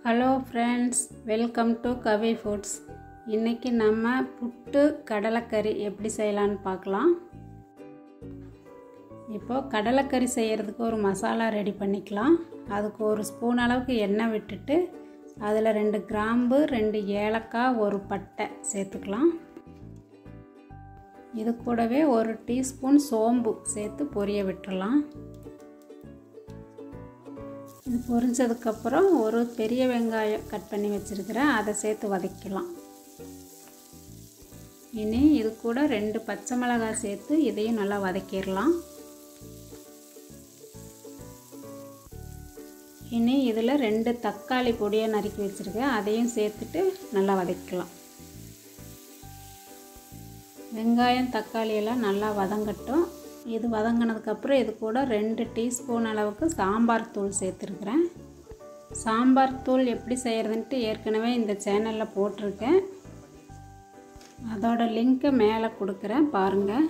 Hello friends, welcome to Kavi Foods. இன்னைக்கு நம்ம புட்டு கடலை கறி எப்படி செய்யலாம்னு பார்க்கலாம். இப்போ கடலை கறி செய்யிறதுக்கு ஒரு மசாலா ரெடி பண்ணிக்கலாம். அதுக்கு ஒரு ஸ்பூன் அளவுக்கு எண்ணெய் விட்டுட்டு அதில் 2 கிராம்பு 2 ஏலக்காய் ஒரு பட்டை சேர்த்துக்கலாம். இது கூடவே ஒரு டீஸ்பூன் சோம்பு சேர்த்து பொரிய விட்டுறலாம். இது பொரிஞ்சதுக்கப்புறம் ஒரு பெரிய வெங்காயம் கட் பண்ணி வச்சுருக்கிறேன், அதை சேர்த்து வதக்கலாம். இனி இது கூட 2 பச்சை மிளகாய் சேர்த்து இதையும் நல்லா வதக்கிடலாம். இனி இதில் 2 தக்காளி பொடியை நறுக்கி வச்சுருக்கேன், அதையும் சேர்த்துட்டு நல்லா வதக்கலாம். வெங்காயம் தக்காளி எல்லாம் நல்லா வதங்கட்டும். இது வதங்கினதுக்கப்புறம் இது கூட 2 டீஸ்பூன் அளவுக்கு சாம்பார் தூள் சேர்த்துருக்குறேன். சாம்பார் தூள் எப்படி செய்கிறதுன்ட்டு ஏற்கனவே இந்த சேனலில் போட்டிருக்கேன், அதோட லிங்க்கை மேலே கொடுக்குறேன் பாருங்கள்.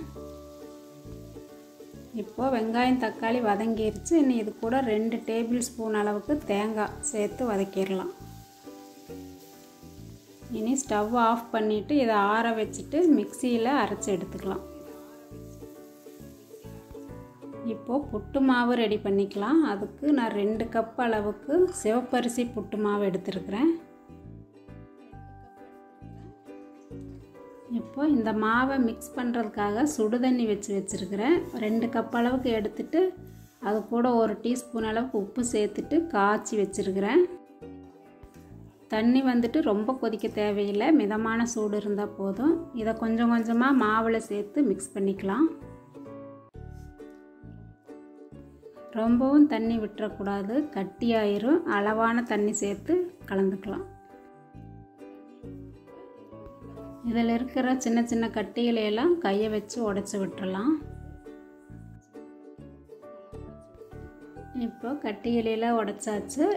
இப்போது வெங்காயம் தக்காளி வதங்கிருச்சு. இனி இது கூட 2 டேபிள் ஸ்பூன் அளவுக்கு தேங்காய் சேர்த்து வதக்கிடலாம். இனி ஸ்டவ் ஆஃப் பண்ணிவிட்டு இதை ஆற வச்சுட்டு மிக்சியில் அரைச்சி எடுத்துக்கலாம். இப்போது புட்டு மாவு ரெடி பண்ணிக்கலாம். அதுக்கு நான் 2 கப் அளவுக்கு சிவப்பரிசி புட்டு மாவு எடுத்துருக்கிறேன். இப்போ இந்த மாவை மிக்ஸ் பண்ணுறதுக்காக சுடுதண்ணி வச்சுருக்கிறேன். 2 கப் அளவுக்கு எடுத்துட்டு அது கூட ஒரு டீஸ்பூன் அளவுக்கு உப்பு சேர்த்துட்டு காய்ச்சி வச்சுருக்கிறேன். தண்ணி ரொம்ப கொதிக்க தேவையில்லை, மிதமான சூடு இருந்தால் போதும். இதை கொஞ்சம் கொஞ்சமாக மாவில் சேர்த்து மிக்ஸ் பண்ணிக்கலாம். ரொம்பவும் தண்ணி விட்டுறக்கூடாது, கட்டியாயிரும். அளவான தண்ணி சேர்த்து கலந்துக்கலாம். இதில் இருக்கிற சின்ன சின்ன கட்டிகளையெல்லாம் கையை வச்சு உடைச்சி விட்டுறலாம். இப்போ கட்டிகளையெல்லாம் உடைச்சாச்சு.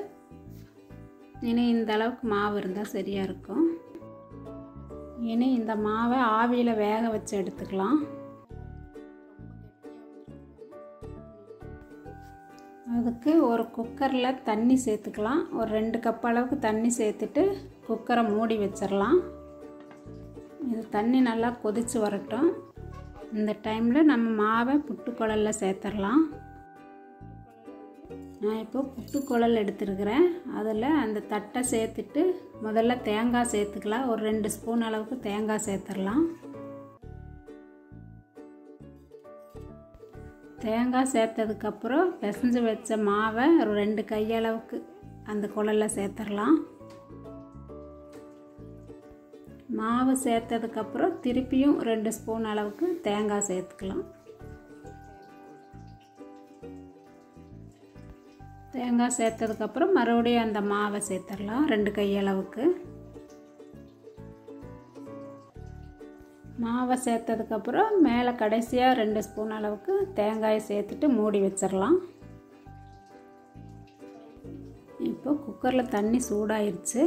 இனி இந்த அளவுக்கு மாவு இருந்தால் சரியாக இருக்கும். இனி இந்த மாவை ஆவியில் வேக வச்சு எடுத்துக்கலாம். அதுக்கு ஒரு குக்கரில் தண்ணி சேர்த்துக்கலாம். ஒரு 2 கப் அளவுக்கு தண்ணி சேர்த்துட்டு குக்கரை மூடி வச்சிடலாம். இது தண்ணி நல்லா கொதித்து வரட்டும். இந்த டைமில் நம்ம மாவை புட்டுக்குழலில் சேர்த்துடலாம். நான் இப்போ புட்டுக்குழல் எடுத்துருக்கிறேன். அதில் அந்த தட்டை சேர்த்துட்டு முதல்ல தேங்காய் சேர்த்துக்கலாம். ஒரு 2 ஸ்பூன் அளவுக்கு தேங்காய் சேர்த்துடலாம். தேங்காய் சேர்த்ததுக்கப்புறம் பிசைஞ்சு வச்ச மாவை ஒரு 2 கையளவுக்கு அந்த குழலில் சேர்த்துடலாம். மாவு சேர்த்ததுக்கப்புறம் திருப்பியும் 2 ஸ்பூன் அளவுக்கு தேங்காய் சேர்த்துக்கலாம். தேங்காய் சேர்த்ததுக்கப்புறம் மறுபடியும் அந்த மாவை சேர்த்துடலாம் 2 கையளவுக்கு. மாவை சேர்த்ததுக்கப்புறம் மேலே கடைசியாக 2 ஸ்பூன் அளவுக்கு தேங்காயை சேர்த்துட்டு மூடி வச்சிடலாம். இப்போ குக்கரில் தண்ணி சூடாயிருச்சு.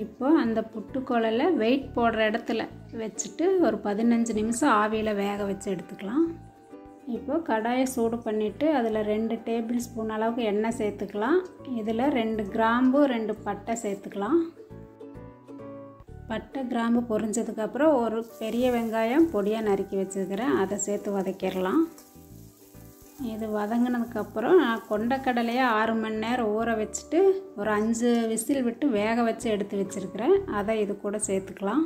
இப்போ அந்த புட்டுக்குழலை வெயிட் போடுற இடத்துல வச்சுட்டு ஒரு 15 நிமிஷம் ஆவியில் வேக வச்சு எடுத்துக்கலாம். இப்போ கடாயை சூடு பண்ணிவிட்டு அதில் 2 டேபிள் ஸ்பூன் அளவுக்கு எண்ணெய் சேர்த்துக்கலாம். இதில் 2 கிராம்பு 2 பட்டை சேர்த்துக்கலாம். பட்டை கிராம்பு பொரிஞ்சதுக்கப்புறம் ஒரு பெரிய வெங்காயம் பொடியாக நறுக்கி வச்சுருக்கிறேன், அதை சேர்த்து வதக்கிடலாம். இது வதங்கினதுக்கப்புறம் நான் கொண்டக்கடலையை 6 மணி நேரம் ஊற வச்சுட்டு ஒரு 5 விசில் விட்டு வேக வச்சு எடுத்து வச்சுருக்கிறேன், அதை இது கூட சேர்த்துக்கலாம்.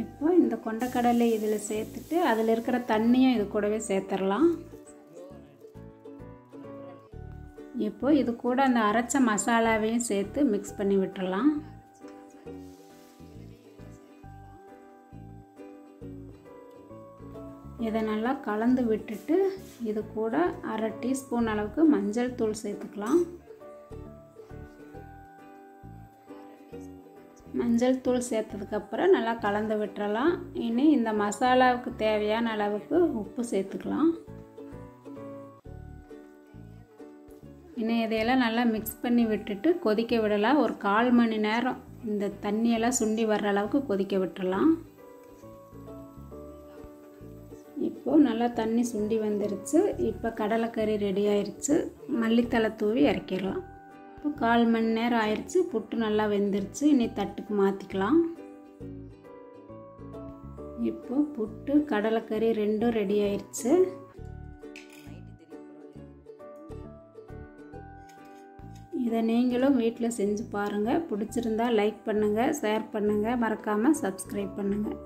இப்போ இந்த கொண்டக்கடலை இதில் சேர்த்துட்டு அதில் இருக்கிற தண்ணியும் இது கூடவே சேர்த்துடலாம். இப்போ இது கூட அந்த அரைச்ச மசாலாவையும் சேர்த்து மிக்ஸ் பண்ணி விட்டுறலாம். இதை நல்லா கலந்து விட்டுட்டு இது கூட 1/2 டீஸ்பூன் அளவுக்கு மஞ்சள் தூள் சேர்த்துக்கலாம். மஞ்சள் தூள் சேர்த்ததுக்கப்புறம் நல்லா கலந்து விட்டுறலாம். இனி இந்த மசாலாவுக்கு தேவையான அளவுக்கு உப்பு சேர்த்துக்கலாம். இன்னும் இதையெல்லாம் நல்லா மிக்ஸ் பண்ணி விட்டுட்டு கொதிக்க விடலாம். ஒரு 1/4 மணி நேரம் இந்த தண்ணியெல்லாம் சுண்டி வர்ற அளவுக்கு கொதிக்க விட்டுறலாம். இப்போ நல்லா தண்ணி சுண்டி வந்துருச்சு. இப்போ கடலைக்கறி ரெடி ஆயிடுச்சு. மல்லித்தலை தூவி இறக்கிடலாம். இப்போ 1/4 மணி நேரம் ஆயிடுச்சு. புட்டு நல்லா வெந்துருச்சு. இனி தட்டுக்கு மாற்றிக்கலாம். இப்போ புட்டு கடலைக்கறி ரெண்டும் ரெடி ஆயிடுச்சு. இதை நீங்களும் வீட்டில் செஞ்சு பாருங்கள். பிடிச்சிருந்தா லைக் பண்ணுங்கள், ஷேர் பண்ணுங்கள், மறக்காமல் சப்ஸ்கிரைப் பண்ணுங்கள்.